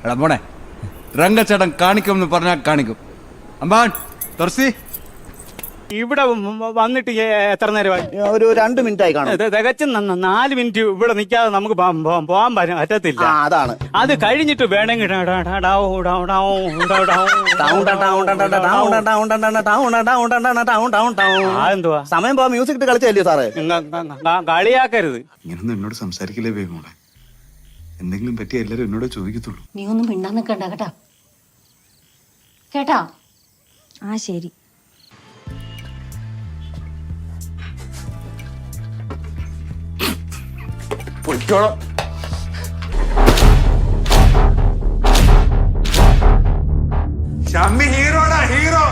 എടാ മോനെ, രംഗച്ചേട്ടൻ കാണിക്കുമെന്ന് പറഞ്ഞാൽ കാണിക്കും. അമ്പാൻ തുറസി ഇവിടെ വന്നിട്ട് എത്ര നേരമായി? ഒരു 2 മിനിറ്റ് ആയി കാണും. തികച്ചും 4 മിനിറ്റ് ഇവിടെ നിൽക്കാതെ നമുക്ക് പോകാൻ പറ്റത്തില്ല. അതാണ്. അത് കഴിഞ്ഞിട്ട് വേണമെങ്കിൽ എന്തുവാ സമയം പോവാ മ്യൂസിക് ഇട്ട് കളിച്ചല്ലേ സാറേ? കളിയാക്കരുത്. ഇങ്ങനൊന്നും എന്നോട് സംസാരിക്കില്ലേ വേഗമോളെ. എന്തെങ്കിലും പറ്റിയ എല്ലാരും എന്നോട് ചോദിക്കത്തുള്ളൂ. നീ ഒന്നും മിണ്ടാൻ നിൽക്കണ്ട കേട്ടാ. കേട്ടാ? ആ ശരി. ഹീറോടാ ഹീറോ.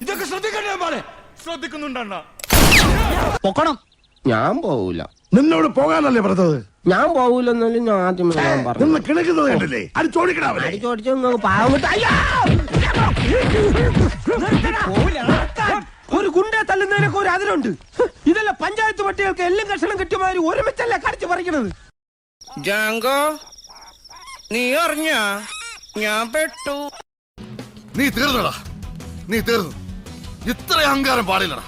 ഇതൊക്കെ ശ്രദ്ധിക്കണ്ടേ? ശ്രദ്ധിക്കുന്നുണ്ടണ്ണ. പൊക്കണം. ഞാൻ പോവൂല. നിന്നോട് പോകാനല്ലേ പറഞ്ഞത്? ഞാൻ പോവൂലെന്നാലും ഞാൻ ആദ്യമേ ഞാൻ പറഞ്ഞു. നിന്ന് കിണക്കുന്നത് കണ്ടില്ലേ? അത് ചോദിക്കണേ. ചോദിച്ചു പാവമിട്ട് ഒരു ഗുണ്ടെ തല്ലുന്നതിനൊക്കെ ഒരു അതിരുണ്ട്. ഇതല്ല പഞ്ചായത്ത് പട്ടികൾക്ക് എല്ലാം കഷണം കിട്ടിയമാതിരി ഒരുമിച്ചല്ലേ കടിച്ചു പറിക്കണത്. ജാങ്കോ നീ അറിഞ്ഞ ഞാൻ പെട്ടു. നീ തീർന്നടാ, നീ തീർന്നു. ഇത്ര അഹങ്കാരം പാടില്ലടാ.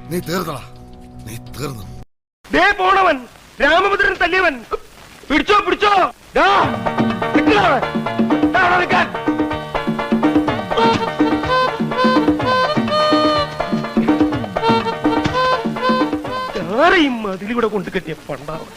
നീ തീർന്നടാ, നീ തീർന്നു. പോണവൻ രാമഭദ്രൻ തല്ലിയവൻ. പിടിച്ചോ പിടിച്ചോ. അതിലൂടെ കൊണ്ട് കെട്ടിയ പണ്ടാവും.